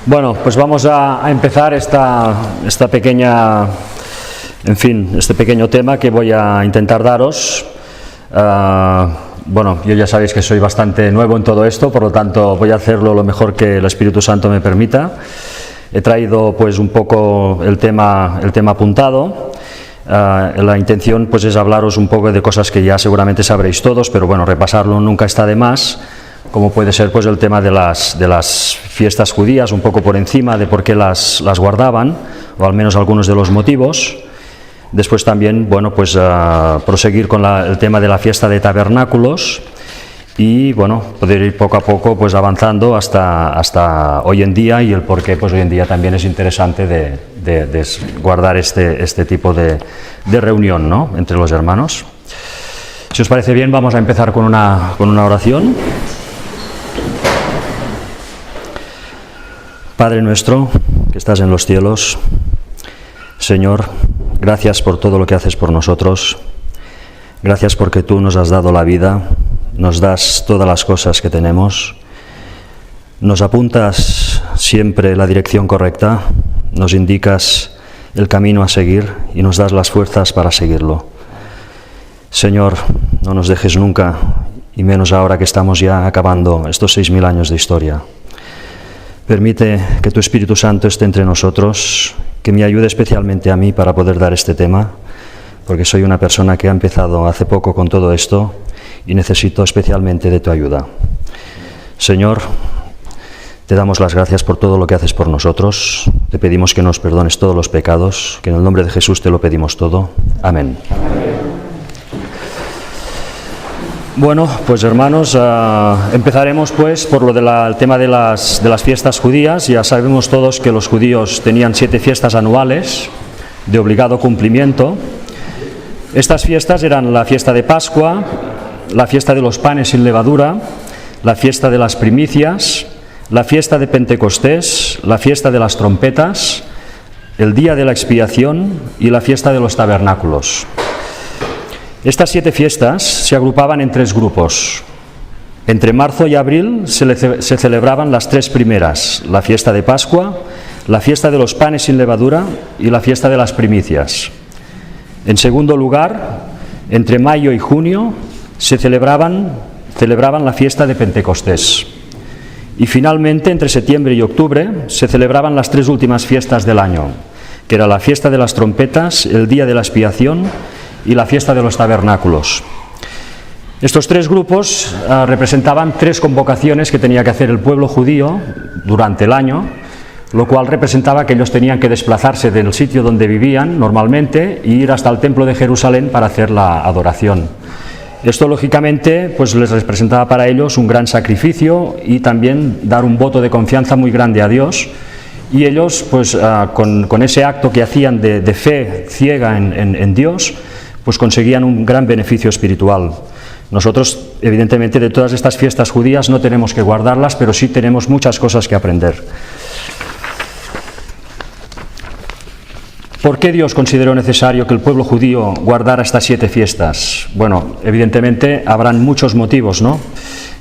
Bueno, pues vamos a empezar esta pequeña, este pequeño tema que voy a intentar daros. Bueno, yo ya sabéis que soy bastante nuevo en todo esto, por lo tanto voy a hacerlo lo mejor que el Espíritu Santo me permita. He traído pues un poco el tema apuntado. La intención pues es hablaros un poco de cosas que ya seguramente sabréis todos, pero bueno, repasarlo nunca está de más, como puede ser pues el tema de las fiestas judías, un poco por encima de por qué las guardaban, o al menos algunos de los motivos. Después también, bueno, pues proseguir con el tema de la fiesta de tabernáculos y, bueno, poder ir poco a poco pues avanzando hasta hoy en día, y el por qué pues hoy en día también es interesante de guardar este tipo de reunión, ¿no?, entre los hermanos. Si os parece bien, vamos a empezar con una oración. Padre nuestro, que estás en los cielos, Señor, gracias por todo lo que haces por nosotros. Gracias porque tú nos has dado la vida, nos das todas las cosas que tenemos, nos apuntas siempre la dirección correcta, nos indicas el camino a seguir y nos das las fuerzas para seguirlo. Señor, no nos dejes nunca, y menos ahora que estamos ya acabando estos 6.000 años de historia. Permite que tu Espíritu Santo esté entre nosotros, que me ayude especialmente a mí para poder dar este tema, porque soy una persona que ha empezado hace poco con todo esto y necesito especialmente de tu ayuda. Señor, te damos las gracias por todo lo que haces por nosotros. Te pedimos que nos perdones todos los pecados, que en el nombre de Jesús te lo pedimos todo. Amén. Bueno, pues hermanos, empezaremos pues por lo del tema de las fiestas judías. Ya sabemos todos que los judíos tenían 7 fiestas anuales de obligado cumplimiento. Estas fiestas eran la fiesta de Pascua, la fiesta de los panes sin levadura, la fiesta de las primicias, la fiesta de Pentecostés, la fiesta de las trompetas, el día de la expiación y la fiesta de los tabernáculos. Estas 7 fiestas se agrupaban en 3 grupos. Entre marzo y abril se celebraban las 3 primeras, la fiesta de Pascua, la fiesta de los panes sin levadura y la fiesta de las primicias. En segundo lugar, entre mayo y junio se celebraban la fiesta de Pentecostés. Y finalmente, entre septiembre y octubre, se celebraban las 3 últimas fiestas del año, que era la fiesta de las trompetas, el día de la expiación y la fiesta de los tabernáculos. Estos 3 grupos representaban 3 convocaciones que tenía que hacer el pueblo judío durante el año, lo cual representaba que ellos tenían que desplazarse del sitio donde vivían normalmente e ir hasta el templo de Jerusalén para hacer la adoración. Esto lógicamente pues les representaba para ellos un gran sacrificio y también dar un voto de confianza muy grande a Dios, y ellos pues con ese acto que hacían de fe ciega en Dios, pues conseguían un gran beneficio espiritual. Nosotros, evidentemente, de todas estas fiestas judías no tenemos que guardarlas, pero sí tenemos muchas cosas que aprender. ¿Por qué Dios consideró necesario que el pueblo judío guardara estas 7 fiestas? Bueno, evidentemente habrán muchos motivos, ¿no?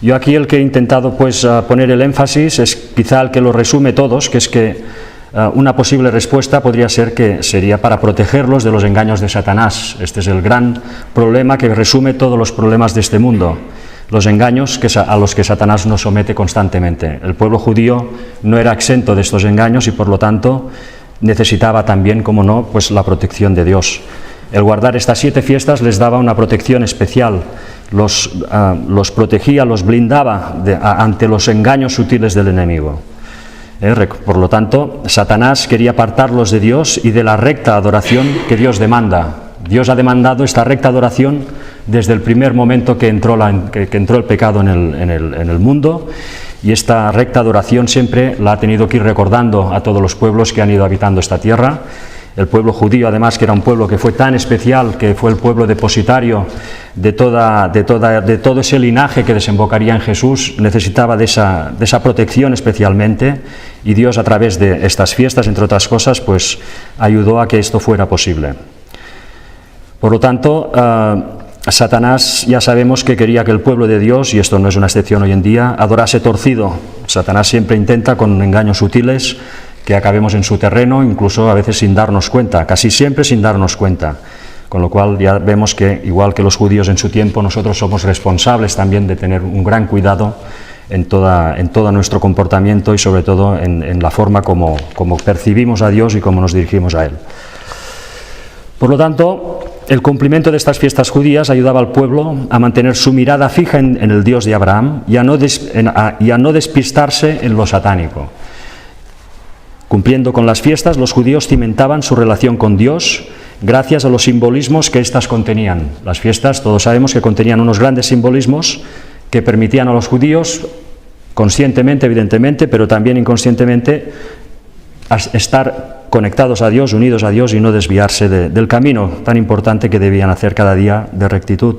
Yo aquí el que he intentado pues poner el énfasis es quizá el que lo resume todos, que es que una posible respuesta podría ser que sería para protegerlos de los engaños de Satanás. Este es el gran problema que resume todos los problemas de este mundo, los engaños a los que Satanás nos somete constantemente. El pueblo judío no era exento de estos engaños y por lo tanto necesitaba también, como no, pues la protección de Dios. El guardar estas 7 fiestas les daba una protección especial, los protegía, los blindaba ante los engaños sutiles del enemigo. Por lo tanto, Satanás quería apartarlos de Dios y de la recta adoración que Dios demanda. Dios ha demandado esta recta adoración desde el primer momento que entró el pecado en el mundo, y esta recta adoración siempre la ha tenido que ir recordando a todos los pueblos que han ido habitando esta tierra. El pueblo judío, además, que era un pueblo que fue tan especial, que fue el pueblo depositario de todo ese linaje que desembocaría en Jesús, necesitaba de esa protección especialmente, y Dios, a través de estas fiestas, entre otras cosas, pues ayudó a que esto fuera posible. Por lo tanto, Satanás ya sabemos que quería que el pueblo de Dios, y esto no es una excepción hoy en día, adorase torcido. Satanás siempre intenta con engaños sutiles que acabemos en su terreno, incluso a veces sin darnos cuenta, casi siempre sin darnos cuenta. Con lo cual ya vemos que, igual que los judíos en su tiempo, nosotros somos responsables también de tener un gran cuidado en todo nuestro comportamiento y sobre todo en la forma como percibimos a Dios y cómo nos dirigimos a Él. Por lo tanto, el cumplimiento de estas fiestas judías ayudaba al pueblo a mantener su mirada fija en el Dios de Abraham y a no despistarse en lo satánico. Cumpliendo con las fiestas, los judíos cimentaban su relación con Dios gracias a los simbolismos que éstas contenían. Las fiestas, todos sabemos que contenían unos grandes simbolismos que permitían a los judíos, conscientemente, evidentemente, pero también inconscientemente, estar conectados a Dios, unidos a Dios y no desviarse del camino tan importante que debían hacer cada día de rectitud.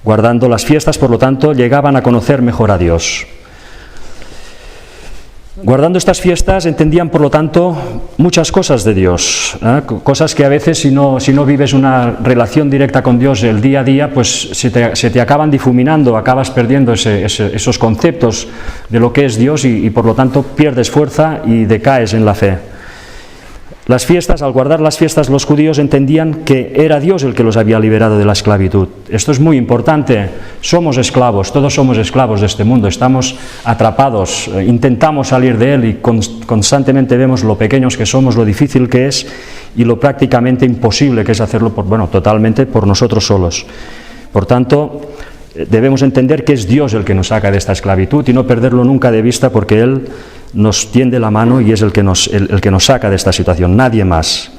Guardando las fiestas, por lo tanto, llegaban a conocer mejor a Dios. Guardando estas fiestas entendían, por lo tanto, muchas cosas de Dios, cosas que a veces si no vives una relación directa con Dios el día a día, pues se te acaban difuminando, acabas perdiendo esos conceptos de lo que es Dios y por lo tanto pierdes fuerza y decaes en la fe. Las fiestas, al guardar las fiestas, los judíos entendían que era Dios el que los había liberado de la esclavitud. Esto es muy importante. Somos esclavos, todos somos esclavos de este mundo, estamos atrapados, intentamos salir de él y constantemente vemos lo pequeños que somos, lo difícil que es y lo prácticamente imposible que es hacerlo, totalmente por nosotros solos. Por tanto, debemos entender que es Dios el que nos saca de esta esclavitud y no perderlo nunca de vista, porque Él nos tiende la mano y es el que nos saca de esta situación, nadie más.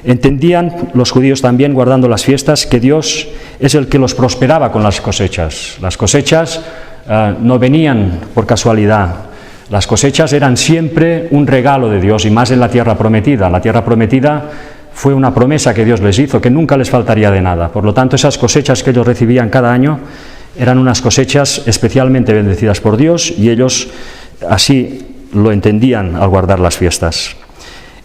Entendían los judíos también, guardando las fiestas, que Dios es el que los prosperaba con las cosechas. Las cosechas no venían por casualidad. Las cosechas eran siempre un regalo de Dios, y más en la tierra prometida. La tierra prometida fue una promesa que Dios les hizo, que nunca les faltaría de nada. Por lo tanto, esas cosechas que ellos recibían cada año eran unas cosechas especialmente bendecidas por Dios, y ellos así lo entendían al guardar las fiestas.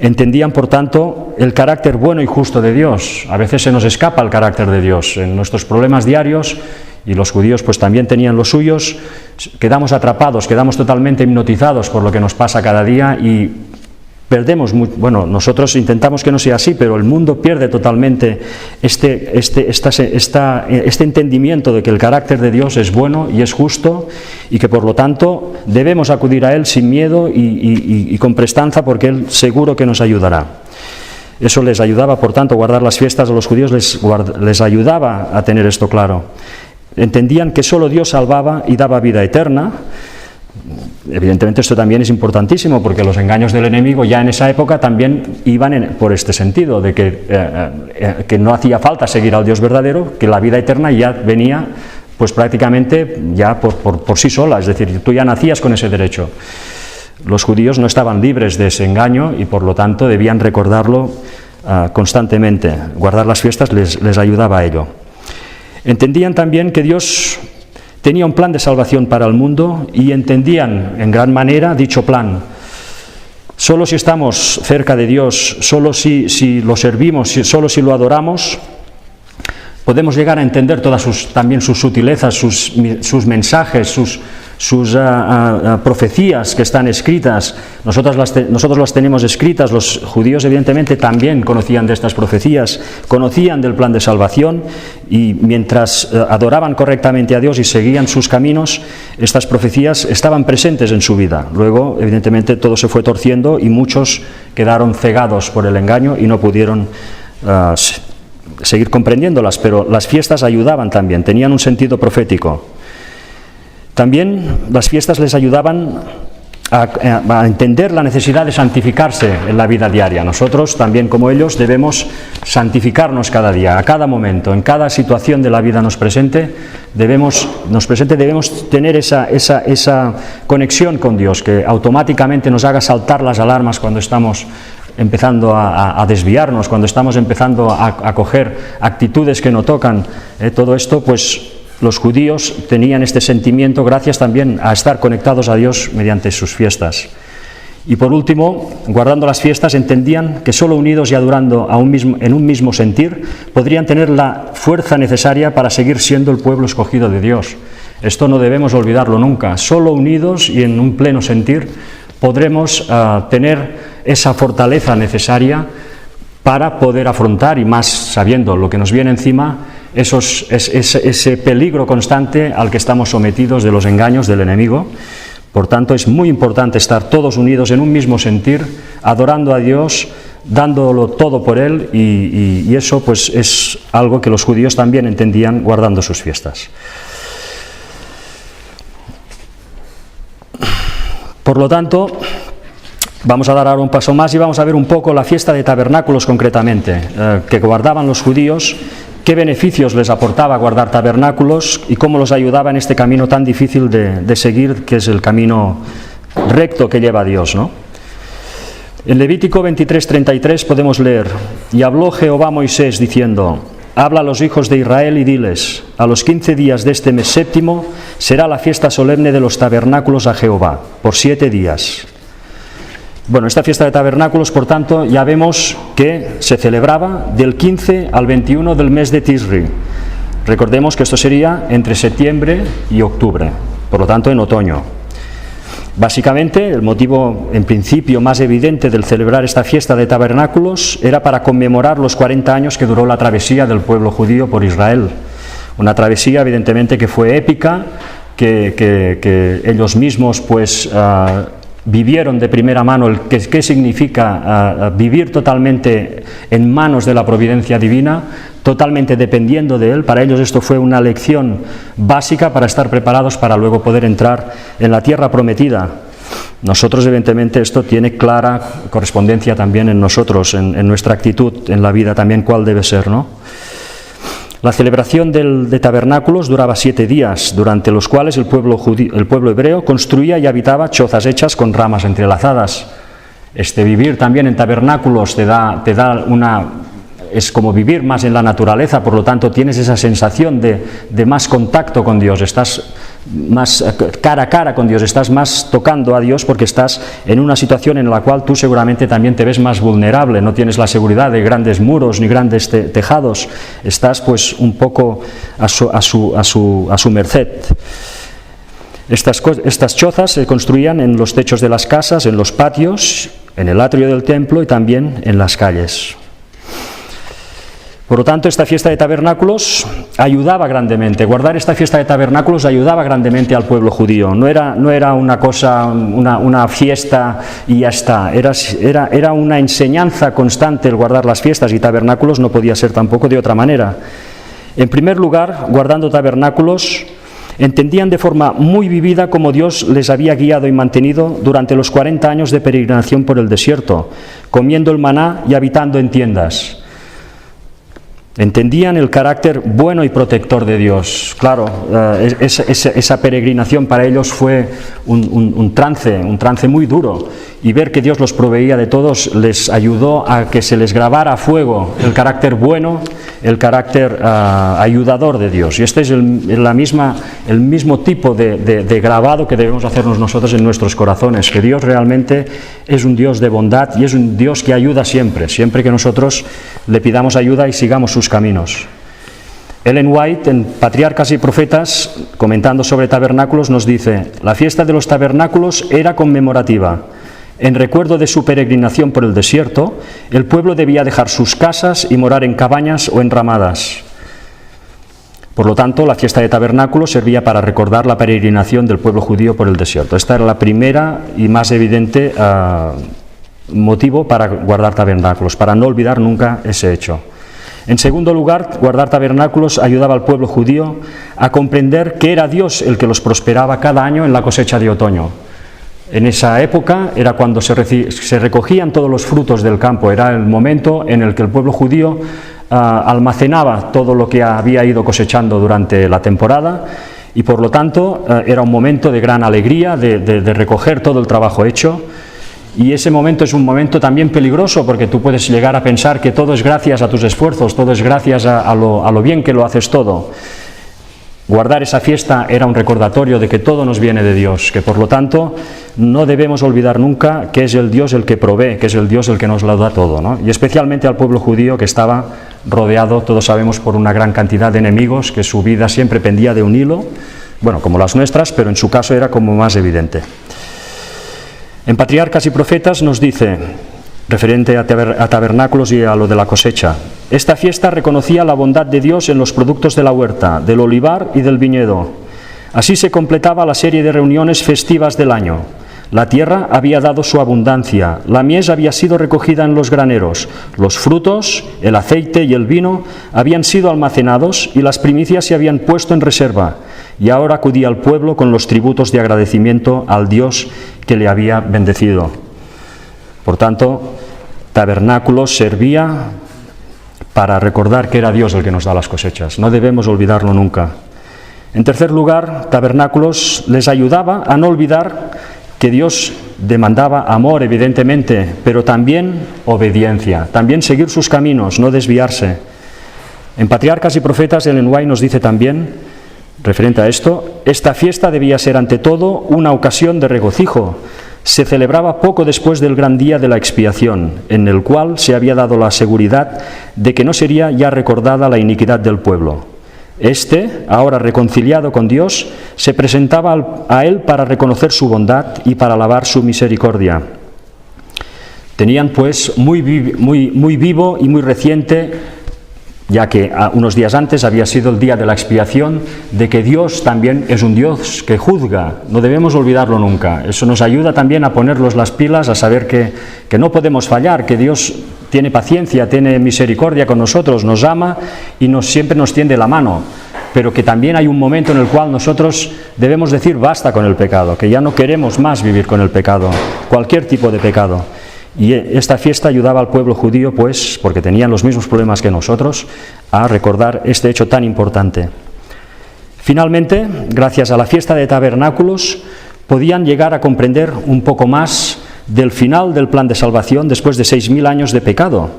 Entendían, por tanto, el carácter bueno y justo de Dios. A veces se nos escapa el carácter de Dios en nuestros problemas diarios, y los judíos pues también tenían los suyos. Quedamos atrapados, quedamos totalmente hipnotizados por lo que nos pasa cada día y perdemos, nosotros intentamos que no sea así, pero el mundo pierde totalmente este entendimiento de que el carácter de Dios es bueno y es justo, y que por lo tanto debemos acudir a Él sin miedo y con prestanza, porque Él seguro que nos ayudará. Eso les ayudaba, por tanto, guardar las fiestas a los judíos les ayudaba a tener esto claro. Entendían que solo Dios salvaba y daba vida eterna. Evidentemente esto también es importantísimo, porque los engaños del enemigo ya en esa época también iban por este sentido, de que no hacía falta seguir al Dios verdadero, que la vida eterna ya venía pues prácticamente ya por sí sola, es decir, tú ya nacías con ese derecho. Los judíos no estaban libres de ese engaño y por lo tanto debían recordarlo constantemente. Guardar las fiestas les ayudaba a ello. Entendían también que Dios tenía un plan de salvación para el mundo y entendían en gran manera dicho plan. Solo si estamos cerca de Dios, solo si lo servimos, solo si lo adoramos, podemos llegar a entender también sus sutilezas, sus mensajes, sus profecías que están escritas. Nosotros las tenemos escritas. Los judíos evidentemente también conocían de estas profecías, conocían del plan de salvación, y mientras adoraban correctamente a Dios y seguían sus caminos, estas profecías estaban presentes en su vida. Luego evidentemente todo se fue torciendo y muchos quedaron cegados por el engaño y no pudieron seguir comprendiéndolas, pero las fiestas ayudaban también, tenían un sentido profético. También las fiestas les ayudaban a entender la necesidad de santificarse en la vida diaria. Nosotros también, como ellos, debemos santificarnos cada día, a cada momento, en cada situación de la vida nos presente, debemos tener esa conexión con Dios, que automáticamente nos haga saltar las alarmas cuando estamos empezando a desviarnos, cuando estamos empezando a coger actitudes que no tocan. Todo esto, pues los judíos tenían este sentimiento gracias también a estar conectados a Dios mediante sus fiestas. Y por último, guardando las fiestas, entendían que solo unidos y adorando en un mismo sentir podrían tener la fuerza necesaria para seguir siendo el pueblo escogido de Dios. Esto no debemos olvidarlo nunca. Solo unidos y en un pleno sentir podremos tener esa fortaleza necesaria para poder afrontar, y más sabiendo lo que nos viene encima, ese peligro constante al que estamos sometidos de los engaños del enemigo. Por tanto, es muy importante estar todos unidos en un mismo sentir, adorando a Dios, dándolo todo por Él, y eso pues es algo que los judíos también entendían guardando sus fiestas. Por lo tanto, vamos a dar ahora un paso más y vamos a ver un poco la fiesta de tabernáculos concretamente, que guardaban los judíos, qué beneficios les aportaba guardar tabernáculos y cómo los ayudaba en este camino tan difícil de seguir, que es el camino recto que lleva a Dios, ¿no? En Levítico 23:33 podemos leer: y habló Jehová a Moisés diciendo: habla a los hijos de Israel y diles: a los 15 días de este mes séptimo será la fiesta solemne de los tabernáculos a Jehová, por 7 días. Bueno, esta fiesta de tabernáculos, por tanto, ya vemos que se celebraba del 15 al 21 del mes de Tisri. Recordemos que esto sería entre septiembre y octubre, por lo tanto en otoño. Básicamente, el motivo en principio más evidente del celebrar esta fiesta de tabernáculos era para conmemorar los 40 años que duró la travesía del pueblo judío por Israel. Una travesía evidentemente que fue épica, que ellos mismos pues vivieron de primera mano qué significa vivir totalmente en manos de la providencia divina, totalmente dependiendo de Él. Para ellos esto fue una lección básica para estar preparados para luego poder entrar en la tierra prometida. Nosotros, evidentemente, esto tiene clara correspondencia también en nosotros, en nuestra actitud, en la vida también, cuál debe ser, ¿no? La celebración de tabernáculos duraba 7 días, durante los cuales el pueblo hebreo construía y habitaba chozas hechas con ramas entrelazadas. Vivir también en tabernáculos te da es como vivir más en la naturaleza, por lo tanto tienes esa sensación de más contacto con Dios, estás más cara a cara con Dios, estás más tocando a Dios porque estás en una situación en la cual tú seguramente también te ves más vulnerable, no tienes la seguridad de grandes muros ni grandes tejados, estás pues un poco a su merced. Estas chozas se construían en los techos de las casas, en los patios, en el atrio del templo y también en las calles. Por lo tanto, esta fiesta de tabernáculos ayudaba grandemente. Guardar esta fiesta de tabernáculos ayudaba grandemente al pueblo judío. No era una cosa, una fiesta y ya está. Era una enseñanza constante el guardar las fiestas, y tabernáculos no podía ser tampoco de otra manera. En primer lugar, guardando tabernáculos, entendían de forma muy vivida cómo Dios les había guiado y mantenido durante los 40 años de peregrinación por el desierto, comiendo el maná y habitando en tiendas. Entendían el carácter bueno y protector de Dios. Claro, esa peregrinación para ellos fue un trance muy duro, y ver que Dios los proveía de todos les ayudó a que se les grabara a fuego el carácter bueno, el carácter ayudador de Dios. Y este es el mismo tipo de grabado que debemos hacernos nosotros en nuestros corazones, que Dios realmente es un Dios de bondad y es un Dios que ayuda siempre que nosotros le pidamos ayuda y sigamos sus caminos. Ellen White, en Patriarcas y Profetas, comentando sobre tabernáculos, nos dice: la fiesta de los tabernáculos era conmemorativa. En recuerdo de su peregrinación por el desierto, el pueblo debía dejar sus casas y morar en cabañas o enramadas. Por lo tanto, la fiesta de tabernáculos servía para recordar la peregrinación del pueblo judío por el desierto. Esta era la primera y más evidente motivo para guardar tabernáculos, para no olvidar nunca ese hecho. En segundo lugar, guardar tabernáculos ayudaba al pueblo judío a comprender que era Dios el que los prosperaba cada año en la cosecha de otoño. En esa época era cuando se recogían todos los frutos del campo, era el momento en el que el pueblo judío almacenaba todo lo que había ido cosechando durante la temporada, y por lo tanto era un momento de gran alegría, de recoger todo el trabajo hecho. Y ese momento es un momento también peligroso, porque tú puedes llegar a pensar que todo es gracias a tus esfuerzos, todo es gracias a lo bien que lo haces todo. Guardar esa fiesta era un recordatorio de que todo nos viene de Dios, que por lo tanto no debemos olvidar nunca que es el Dios el que provee, que es el Dios el que nos lo da todo, ¿no? Y especialmente al pueblo judío, que estaba rodeado, todos sabemos, por una gran cantidad de enemigos, que su vida siempre pendía de un hilo, bueno, como las nuestras, pero en su caso era como más evidente. En Patriarcas y Profetas nos dice, referente a tabernáculos y a lo de la cosecha: esta fiesta reconocía la bondad de Dios en los productos de la huerta, del olivar y del viñedo. Así se completaba la serie de reuniones festivas del año. La tierra había dado su abundancia, la mies había sido recogida en los graneros, los frutos, el aceite y el vino habían sido almacenados y las primicias se habían puesto en reserva, y ahora acudía al pueblo con los tributos de agradecimiento al Dios que le había bendecido. Por tanto, tabernáculos servía para recordar que era Dios el que nos da las cosechas. No debemos olvidarlo nunca. En tercer lugar, tabernáculos les ayudaba a no olvidar que Dios demandaba amor, evidentemente, pero también obediencia, también seguir sus caminos, no desviarse. En Patriarcas y Profetas, Ellen White nos dice también, referente a esto, esta fiesta debía ser ante todo una ocasión de regocijo. Se celebraba poco después del gran día de la expiación, en el cual se había dado la seguridad de que no sería ya recordada la iniquidad del pueblo. Este, ahora reconciliado con Dios, se presentaba a él para reconocer su bondad y para alabar su misericordia. Tenían pues muy vivo y muy reciente, ya que unos días antes había sido el día de la expiación, de que Dios también es un Dios que juzga. No debemos olvidarlo nunca. Eso nos ayuda también a ponernos las pilas, a saber que no podemos fallar, que Dios tiene paciencia, tiene misericordia con nosotros, nos ama y siempre nos tiende la mano, pero que también hay un momento en el cual nosotros debemos decir basta con el pecado, que ya no queremos más vivir con el pecado, cualquier tipo de pecado. Y esta fiesta ayudaba al pueblo judío, pues, porque tenían los mismos problemas que nosotros, a recordar este hecho tan importante. Finalmente, gracias a la fiesta de tabernáculos, podían llegar a comprender un poco más del final del plan de salvación después de 6.000 años de pecado,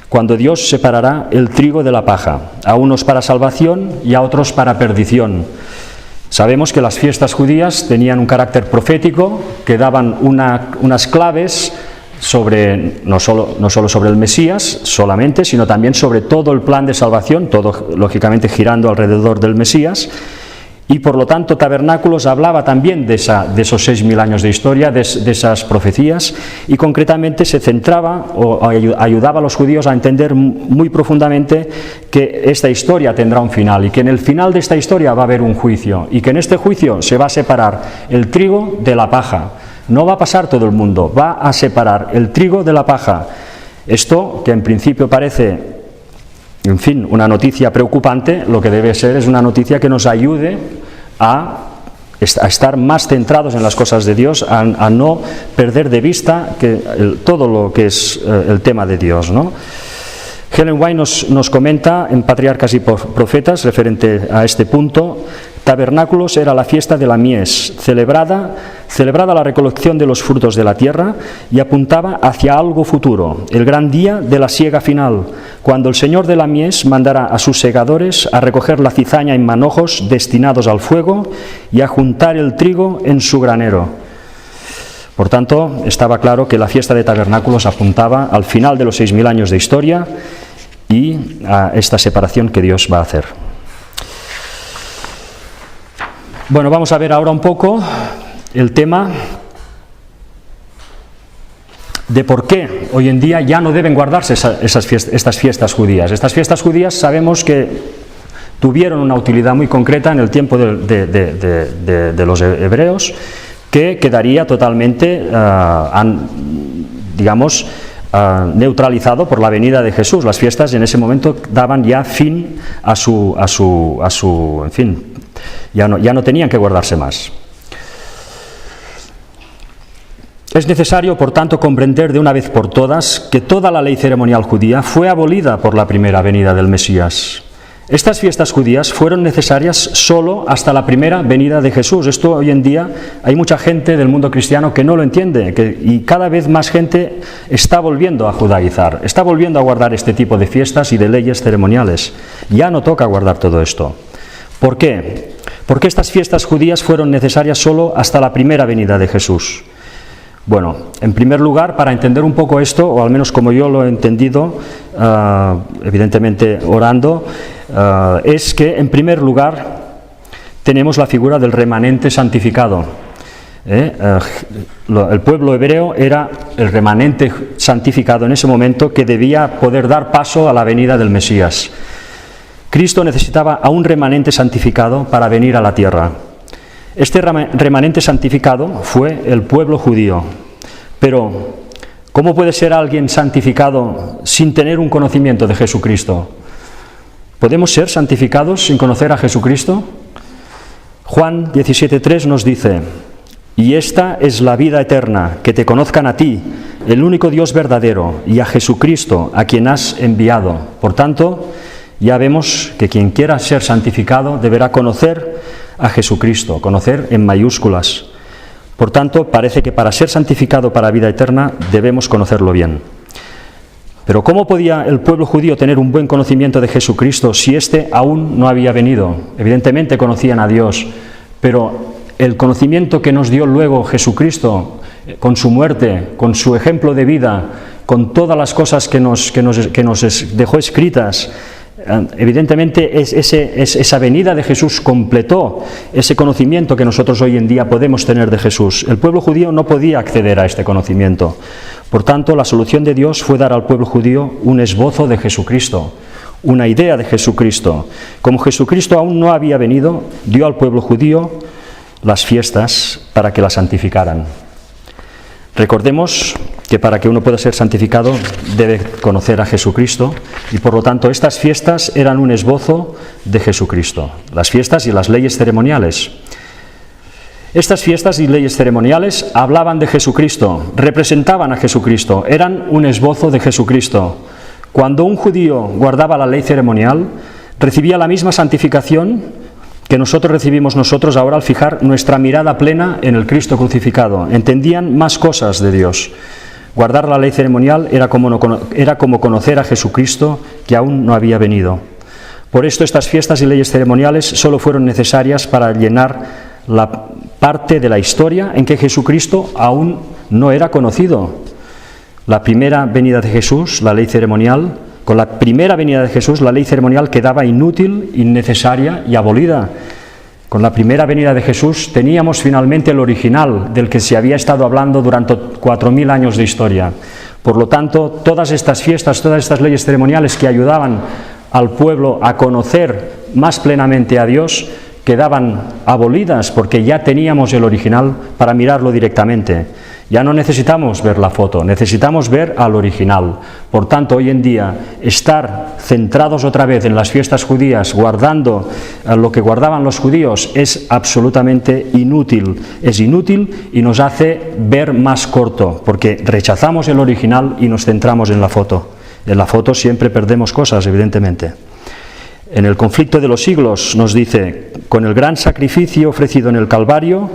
cuando Dios separará el trigo de la paja, a unos para salvación y a otros para perdición. Sabemos que las fiestas judías tenían un carácter profético, que daban unas claves sobre, no solo sobre el Mesías solamente, sino también sobre todo el plan de salvación, todo lógicamente girando alrededor del Mesías. Y por lo tanto Tabernáculos hablaba también de esos 6.000 años de historia, de esas profecías, y concretamente se centraba o ayudaba a los judíos a entender muy profundamente que esta historia tendrá un final, y que en el final de esta historia va a haber un juicio, y que en este juicio se va a separar el trigo de la paja. No va a pasar todo el mundo, va a separar el trigo de la paja. Esto, que en principio parece, en fin, una noticia preocupante, lo que debe ser es una noticia que nos ayude a estar más centrados en las cosas de Dios, a no perder de vista todo lo que es el tema de Dios, ¿no? Ellen White nos comenta en Patriarcas y Profetas, referente a este punto: Tabernáculos era la fiesta de la mies, celebrada la recolección de los frutos de la tierra, y apuntaba hacia algo futuro, el gran día de la siega final, cuando el Señor de la mies mandará a sus segadores a recoger la cizaña en manojos destinados al fuego y a juntar el trigo en su granero. Por tanto, estaba claro que la fiesta de tabernáculos apuntaba al final de los 6.000 años de historia y a esta separación que Dios va a hacer. Bueno, vamos a ver ahora un poco el tema de por qué hoy en día ya no deben guardarse estas fiestas judías. Estas fiestas judías sabemos que tuvieron una utilidad muy concreta en el tiempo de los hebreos, que quedaría totalmente, neutralizado por la venida de Jesús. Las fiestas en ese momento daban ya fin a su en fin, ya no tenían que guardarse más. Es necesario, por tanto, comprender de una vez por todas que toda la ley ceremonial judía fue abolida por la primera venida del Mesías. Estas fiestas judías fueron necesarias solo hasta la primera venida de Jesús. Esto hoy en día hay mucha gente del mundo cristiano que no lo entiende, y cada vez más gente está volviendo a judaizar, está volviendo a guardar este tipo de fiestas y de leyes ceremoniales. Ya no toca guardar todo esto. ¿Por qué? Porque estas fiestas judías fueron necesarias solo hasta la primera venida de Jesús. Bueno, en primer lugar, para entender un poco esto, o al menos como yo lo he entendido, evidentemente orando, es que en primer lugar tenemos la figura del remanente santificado. El pueblo hebreo era el remanente santificado en ese momento que debía poder dar paso a la venida del Mesías. Cristo necesitaba a un remanente santificado para venir a la tierra. Este remanente santificado fue el pueblo judío. Pero, ¿cómo puede ser alguien santificado sin tener un conocimiento de Jesucristo? ¿Podemos ser santificados sin conocer a Jesucristo? Juan 17:3 nos dice: y esta es la vida eterna, que te conozcan a ti, el único Dios verdadero, y a Jesucristo, a quien has enviado. Por tanto, ya vemos que quien quiera ser santificado deberá conocer a Jesucristo, conocer en mayúsculas. Por tanto, parece que para ser santificado para vida eterna debemos conocerlo bien. Pero ¿cómo podía el pueblo judío tener un buen conocimiento de Jesucristo si éste aún no había venido? Evidentemente conocían a Dios, pero el conocimiento que nos dio luego Jesucristo, con su muerte, con su ejemplo de vida, con todas las cosas que nos dejó escritas, evidentemente esa venida de Jesús completó ese conocimiento que nosotros hoy en día podemos tener de Jesús. El pueblo judío no podía acceder a este conocimiento. Por tanto, la solución de Dios fue dar al pueblo judío un esbozo de Jesucristo, una idea de Jesucristo. Como Jesucristo aún no había venido, dio al pueblo judío las fiestas para que la santificaran. Recordemos que para que uno pueda ser santificado debe conocer a Jesucristo y por lo tanto estas fiestas eran un esbozo de Jesucristo, las fiestas y las leyes ceremoniales. Estas fiestas y leyes ceremoniales hablaban de Jesucristo, representaban a Jesucristo, eran un esbozo de Jesucristo. Cuando un judío guardaba la ley ceremonial, recibía la misma santificación que recibimos nosotros ahora al fijar nuestra mirada plena en el Cristo crucificado. Entendían más cosas de Dios. Guardar la ley ceremonial era como conocer a Jesucristo que aún no había venido. Por esto estas fiestas y leyes ceremoniales solo fueron necesarias para llenar la parte de la historia en que Jesucristo aún no era conocido. La primera venida de Jesús, la ley ceremonial, con la primera venida de Jesús, la ley ceremonial quedaba inútil, innecesaria y abolida. Con la primera venida de Jesús teníamos finalmente el original del que se había estado hablando durante 4000 años de historia. Por lo tanto, todas estas fiestas, todas estas leyes ceremoniales que ayudaban al pueblo a conocer más plenamente a Dios, quedaban abolidas porque ya teníamos el original para mirarlo directamente. Ya no necesitamos ver la foto, necesitamos ver al original. Por tanto, hoy en día, estar centrados otra vez en las fiestas judías, guardando lo que guardaban los judíos, es absolutamente inútil. Es inútil y nos hace ver más corto, porque rechazamos el original y nos centramos en la foto. En la foto siempre perdemos cosas, evidentemente. En el conflicto de los siglos nos dice: con el gran sacrificio ofrecido en el Calvario,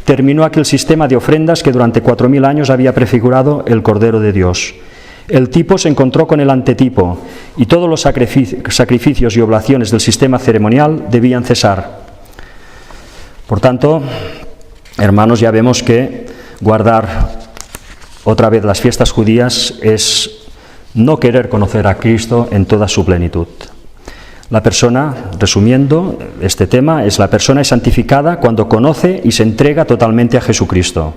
terminó aquel sistema de ofrendas que durante 4000 años había prefigurado el Cordero de Dios. El tipo se encontró con el antetipo y todos los sacrificios y oblaciones del sistema ceremonial debían cesar. Por tanto, hermanos, ya vemos que guardar otra vez las fiestas judías es no querer conocer a Cristo en toda su plenitud. La persona, resumiendo este tema, la persona es santificada cuando conoce y se entrega totalmente a Jesucristo.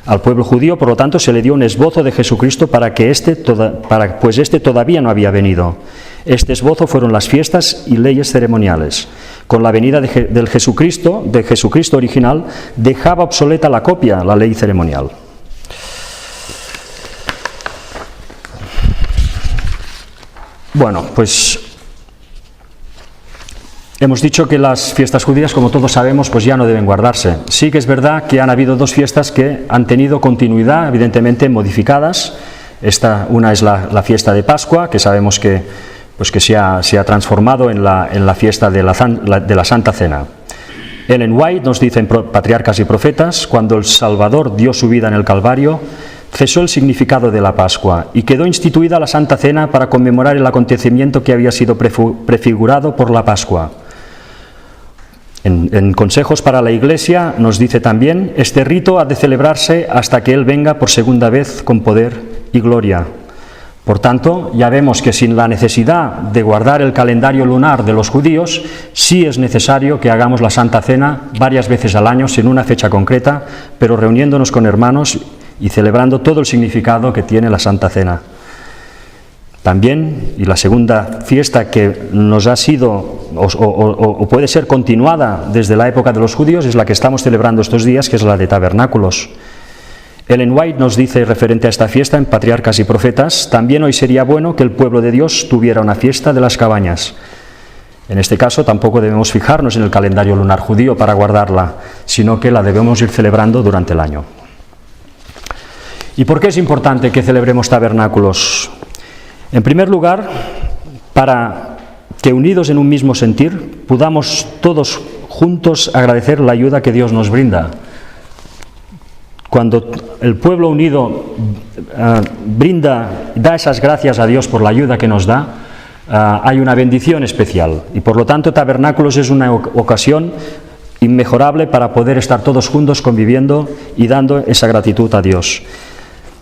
Al pueblo judío, por lo tanto, se le dio un esbozo de Jesucristo pues este todavía no había venido. Este esbozo fueron las fiestas y leyes ceremoniales. Con la venida de Jesucristo original, dejaba obsoleta la copia, la ley ceremonial. Bueno, pues hemos dicho que las fiestas judías, como todos sabemos, pues ya no deben guardarse. Sí que es verdad que han habido dos fiestas que han tenido continuidad, evidentemente modificadas. Una es la fiesta de Pascua, que sabemos que se ha transformado en la fiesta de la Santa Cena. Ellen White nos dice en Patriarcas y Profetas: cuando el Salvador dio su vida en el Calvario, cesó el significado de la Pascua y quedó instituida la Santa Cena para conmemorar el acontecimiento que había sido prefigurado por la Pascua. En Consejos para la Iglesia nos dice también: este rito ha de celebrarse hasta que Él venga por segunda vez con poder y gloria. Por tanto, ya vemos que sin la necesidad de guardar el calendario lunar de los judíos, sí es necesario que hagamos la Santa Cena varias veces al año, sin una fecha concreta, pero reuniéndonos con hermanos y celebrando todo el significado que tiene la Santa Cena. También, y la segunda fiesta que nos ha sido o puede ser continuada desde la época de los judíos, es la que estamos celebrando estos días, que es la de Tabernáculos. Ellen White nos dice, referente a esta fiesta en Patriarcas y Profetas: también hoy sería bueno que el pueblo de Dios tuviera una fiesta de las cabañas. En este caso tampoco debemos fijarnos en el calendario lunar judío para guardarla, sino que la debemos ir celebrando durante el año. ¿Y por qué es importante que celebremos tabernáculos? En primer lugar, para que unidos en un mismo sentir, podamos todos juntos agradecer la ayuda que Dios nos brinda. Cuando el pueblo unido da esas gracias a Dios por la ayuda que nos da, hay una bendición especial. Y por lo tanto, tabernáculos es una ocasión inmejorable para poder estar todos juntos conviviendo y dando esa gratitud a Dios.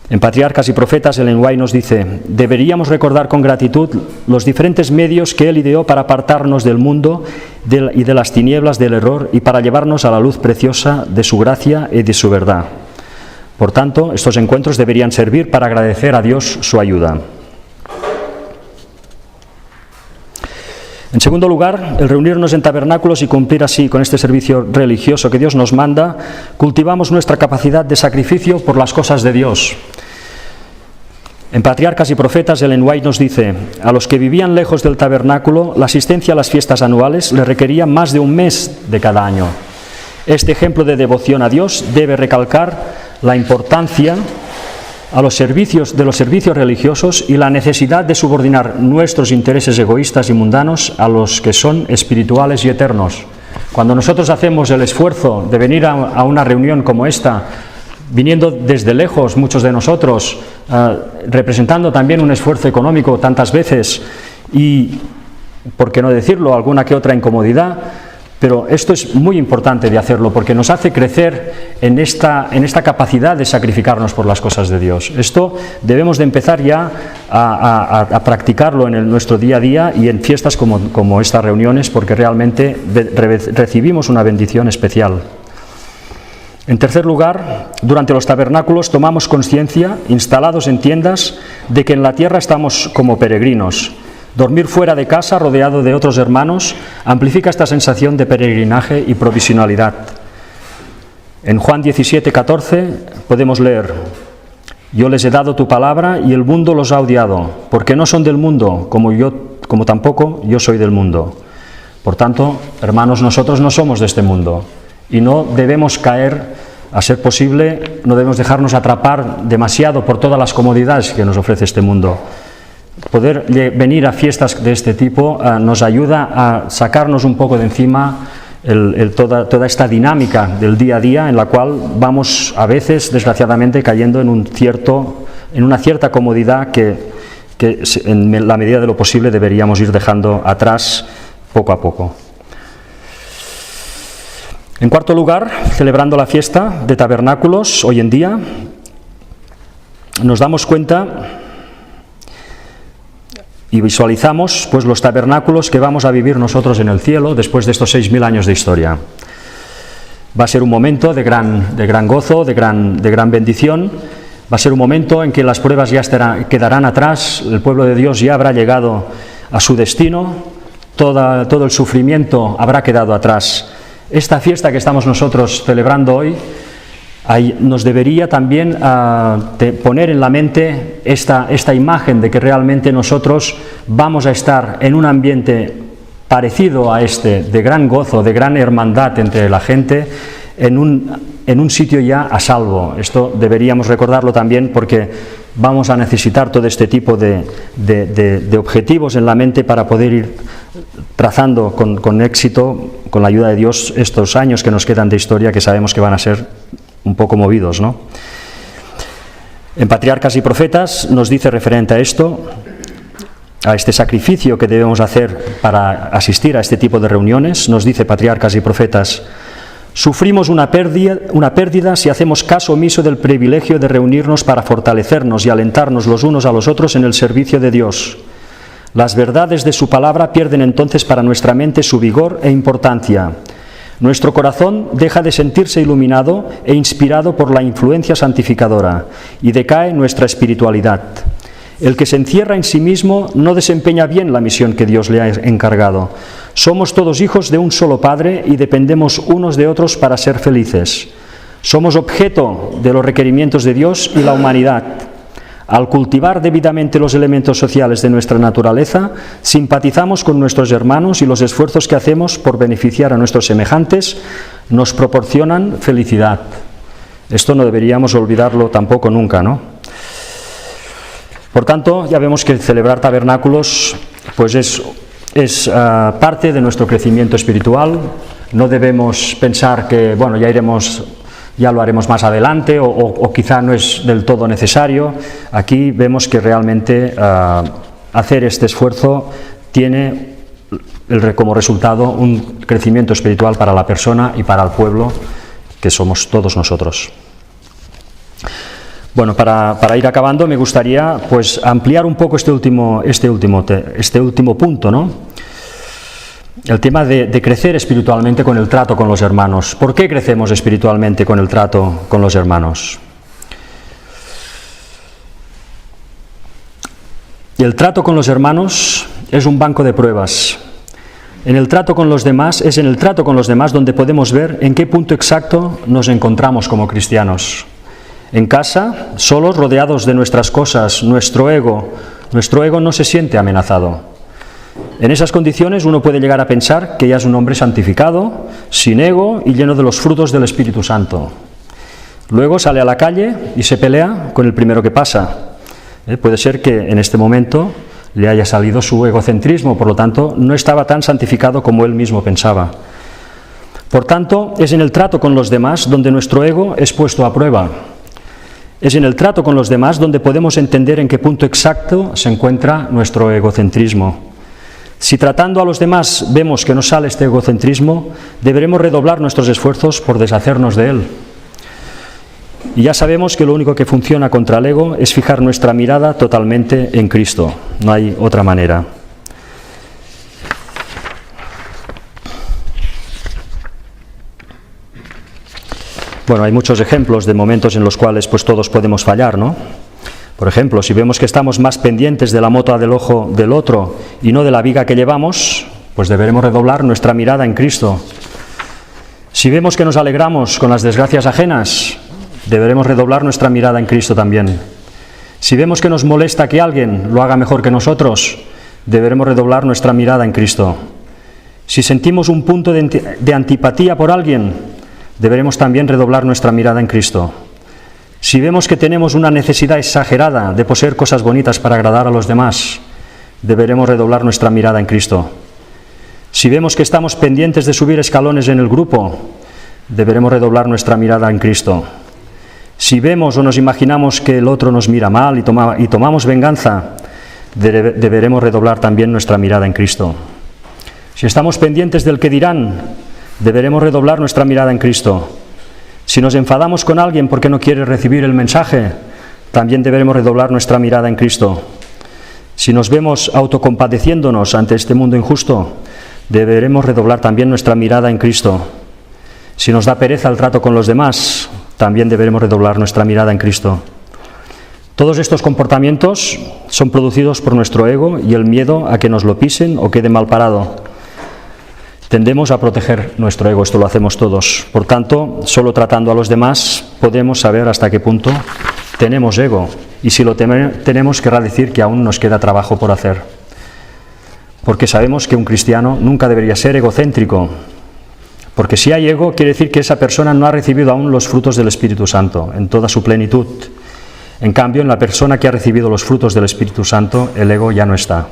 En Patriarcas y Profetas, Ellen White nos dice: deberíamos recordar con gratitud los diferentes medios que Él ideó para apartarnos del mundo y de las tinieblas del error y para llevarnos a la luz preciosa de su gracia y de su verdad. Por tanto, estos encuentros deberían servir para agradecer a Dios su ayuda. En segundo lugar, el reunirnos en tabernáculos y cumplir así con este servicio religioso que Dios nos manda, cultivamos nuestra capacidad de sacrificio por las cosas de Dios. En Patriarcas y Profetas, Ellen White nos dice: a los que vivían lejos del tabernáculo, la asistencia a las fiestas anuales les requería más de un mes de cada año. Este ejemplo de devoción a Dios debe recalcar la importancia de los servicios religiosos y la necesidad de subordinar nuestros intereses egoístas y mundanos a los que son espirituales y eternos. Cuando nosotros hacemos el esfuerzo de venir a una reunión como esta, viniendo desde lejos muchos de nosotros, representando también un esfuerzo económico tantas veces y, por qué no decirlo, alguna que otra incomodidad, pero esto es muy importante de hacerlo porque nos hace crecer en esta capacidad de sacrificarnos por las cosas de Dios. Esto debemos de empezar ya a practicarlo en nuestro día a día y en fiestas como estas reuniones, porque realmente recibimos una bendición especial. En tercer lugar, durante los tabernáculos tomamos conciencia, instalados en tiendas, de que en la tierra estamos como peregrinos. Dormir fuera de casa, rodeado de otros hermanos, amplifica esta sensación de peregrinaje y provisionalidad. En Juan 17:14 podemos leer: yo les he dado tu palabra y el mundo los ha odiado, porque no son del mundo, como tampoco yo soy del mundo. Por tanto, hermanos, nosotros no somos de este mundo y no debemos caer, a ser posible, no debemos dejarnos atrapar demasiado por todas las comodidades que nos ofrece este mundo. Poder venir a fiestas de este tipo nos ayuda a sacarnos un poco de encima toda esta dinámica del día a día, en la cual vamos a veces, desgraciadamente, cayendo en una cierta comodidad que en la medida de lo posible deberíamos ir dejando atrás poco a poco. En cuarto lugar, celebrando la fiesta de tabernáculos hoy en día, nos damos cuenta y visualizamos pues los tabernáculos que vamos a vivir nosotros en el cielo después de estos 6.000 años de historia. Va a ser un momento de gran gozo, de gran bendición. Va a ser un momento en que las pruebas ya quedarán atrás, el pueblo de Dios ya habrá llegado a su destino, todo el sufrimiento habrá quedado atrás. Esta fiesta que estamos nosotros celebrando hoy nos debería también poner en la mente esta imagen de que realmente nosotros vamos a estar en un ambiente parecido a este, de gran gozo, de gran hermandad entre la gente, en un sitio ya a salvo. Esto deberíamos recordarlo también porque vamos a necesitar todo este tipo de objetivos en la mente para poder ir trazando con éxito, con la ayuda de Dios, estos años que nos quedan de historia, que sabemos que van a ser un poco movidos, ¿no? En Patriarcas y Profetas nos dice referente a esto: a este sacrificio que debemos hacer para asistir a este tipo de reuniones, nos dice Patriarcas y Profetas: sufrimos una pérdida si hacemos caso omiso del privilegio de reunirnos para fortalecernos y alentarnos los unos a los otros en el servicio de Dios. Las verdades de su palabra pierden entonces para nuestra mente su vigor e importancia. Nuestro corazón deja de sentirse iluminado e inspirado por la influencia santificadora y decae nuestra espiritualidad. El que se encierra en sí mismo no desempeña bien la misión que Dios le ha encargado. Somos todos hijos de un solo Padre y dependemos unos de otros para ser felices. Somos objeto de los requerimientos de Dios y la humanidad. Al cultivar debidamente los elementos sociales de nuestra naturaleza, simpatizamos con nuestros hermanos y los esfuerzos que hacemos por beneficiar a nuestros semejantes nos proporcionan felicidad. Esto no deberíamos olvidarlo tampoco nunca, ¿no? Por tanto, ya vemos que celebrar tabernáculos pues es parte de nuestro crecimiento espiritual. No debemos pensar que, bueno, ya lo haremos más adelante o quizá no es del todo necesario. Aquí vemos que realmente hacer este esfuerzo tiene como resultado un crecimiento espiritual para la persona y para el pueblo, que somos todos nosotros. Bueno, para ir acabando me gustaría pues ampliar un poco este último punto, ¿no? El tema de crecer espiritualmente con el trato con los hermanos. ¿Por qué crecemos espiritualmente con el trato con los hermanos? El trato con los hermanos es un banco de pruebas. En el trato con los demás donde podemos ver en qué punto exacto nos encontramos como cristianos. En casa, solos, rodeados de nuestras cosas, nuestro ego no se siente amenazado. En esas condiciones uno puede llegar a pensar que ya es un hombre santificado, sin ego y lleno de los frutos del Espíritu Santo. Luego sale a la calle y se pelea con el primero que pasa. Puede ser que en este momento le haya salido su egocentrismo, por lo tanto no estaba tan santificado como él mismo pensaba. Por tanto, es en el trato con los demás donde nuestro ego es puesto a prueba. Es en el trato con los demás donde podemos entender en qué punto exacto se encuentra nuestro egocentrismo. Si tratando a los demás vemos que nos sale este egocentrismo, deberemos redoblar nuestros esfuerzos por deshacernos de él. Y ya sabemos que lo único que funciona contra el ego es fijar nuestra mirada totalmente en Cristo. No hay otra manera. Bueno, hay muchos ejemplos de momentos en los cuales pues todos podemos fallar, ¿no? Por ejemplo, si vemos que estamos más pendientes de la mota del ojo del otro y no de la viga que llevamos, pues deberemos redoblar nuestra mirada en Cristo. Si vemos que nos alegramos con las desgracias ajenas, deberemos redoblar nuestra mirada en Cristo también. Si vemos que nos molesta que alguien lo haga mejor que nosotros, deberemos redoblar nuestra mirada en Cristo. Si sentimos un punto de antipatía por alguien, deberemos también redoblar nuestra mirada en Cristo. Si vemos que tenemos una necesidad exagerada de poseer cosas bonitas para agradar a los demás, deberemos redoblar nuestra mirada en Cristo. Si vemos que estamos pendientes de subir escalones en el grupo, deberemos redoblar nuestra mirada en Cristo. Si vemos o nos imaginamos que el otro nos mira mal y tomamos venganza, deberemos redoblar también nuestra mirada en Cristo. Si estamos pendientes del que dirán, deberemos redoblar nuestra mirada en Cristo. Si nos enfadamos con alguien porque no quiere recibir el mensaje, también deberemos redoblar nuestra mirada en Cristo. Si nos vemos autocompadeciéndonos ante este mundo injusto, deberemos redoblar también nuestra mirada en Cristo. Si nos da pereza el trato con los demás, también deberemos redoblar nuestra mirada en Cristo. Todos estos comportamientos son producidos por nuestro ego y el miedo a que nos lo pisen o quede mal parado. Tendemos a proteger nuestro ego, esto lo hacemos todos. Por tanto, solo tratando a los demás podemos saber hasta qué punto tenemos ego. Y si lo tenemos, querrá decir que aún nos queda trabajo por hacer. Porque sabemos que un cristiano nunca debería ser egocéntrico. Porque si hay ego, quiere decir que esa persona no ha recibido aún los frutos del Espíritu Santo en toda su plenitud. En cambio, en la persona que ha recibido los frutos del Espíritu Santo, el ego ya no está.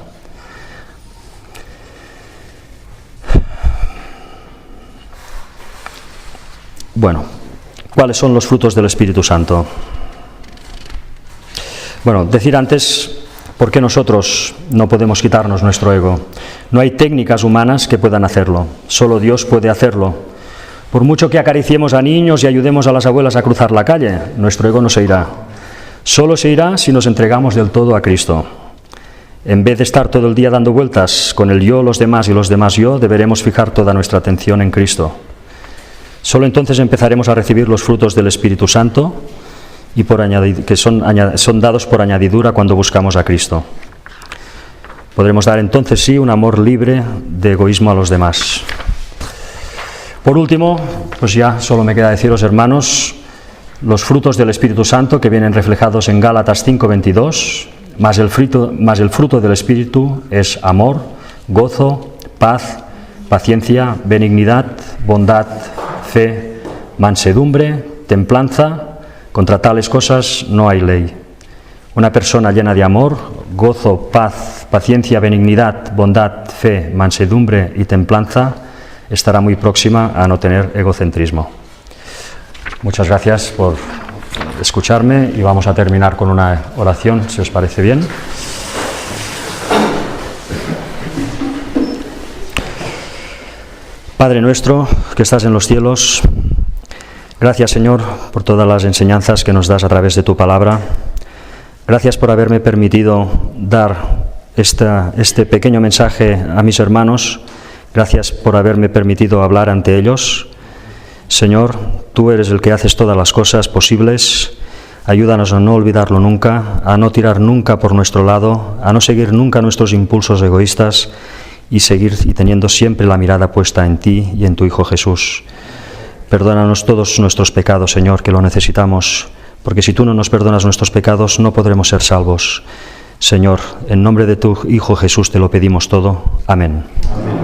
Bueno, ¿cuáles son los frutos del Espíritu Santo? Bueno, decir antes ¿Por qué nosotros no podemos quitarnos nuestro ego? No hay técnicas humanas que puedan hacerlo, solo Dios puede hacerlo. Por mucho que acariciemos a niños y ayudemos a las abuelas a cruzar la calle, nuestro ego no se irá. Solo se irá si nos entregamos del todo a Cristo. En vez de estar todo el día dando vueltas con el yo, los demás y los demás yo, deberemos fijar toda nuestra atención en Cristo. Solo entonces empezaremos a recibir los frutos del Espíritu Santo y que son dados por añadidura cuando buscamos a Cristo. Podremos dar entonces sí un amor libre de egoísmo a los demás. Por último, pues ya solo me queda deciros, hermanos, los frutos del Espíritu Santo que vienen reflejados en Gálatas 5:22, más el fruto del Espíritu es amor, gozo, paz, paciencia, benignidad, bondad, fe, mansedumbre, templanza. Contra tales cosas no hay ley. Una persona llena de amor, gozo, paz, paciencia, benignidad, bondad, fe, mansedumbre y templanza estará muy próxima a no tener egocentrismo. Muchas gracias por escucharme y vamos a terminar con una oración, si os parece bien. Padre nuestro, que estás en los cielos, gracias, Señor, por todas las enseñanzas que nos das a través de tu palabra. Gracias por haberme permitido dar este pequeño mensaje a mis hermanos. Gracias por haberme permitido hablar ante ellos. Señor, tú eres el que haces todas las cosas posibles. Ayúdanos a no olvidarlo nunca, a no tirar nunca por nuestro lado, a no seguir nunca nuestros impulsos egoístas y seguir teniendo siempre la mirada puesta en ti y en tu Hijo Jesús. Perdónanos todos nuestros pecados, Señor, que lo necesitamos, porque si tú no nos perdonas nuestros pecados, no podremos ser salvos. Señor, en nombre de tu Hijo Jesús te lo pedimos todo. Amén. Amén.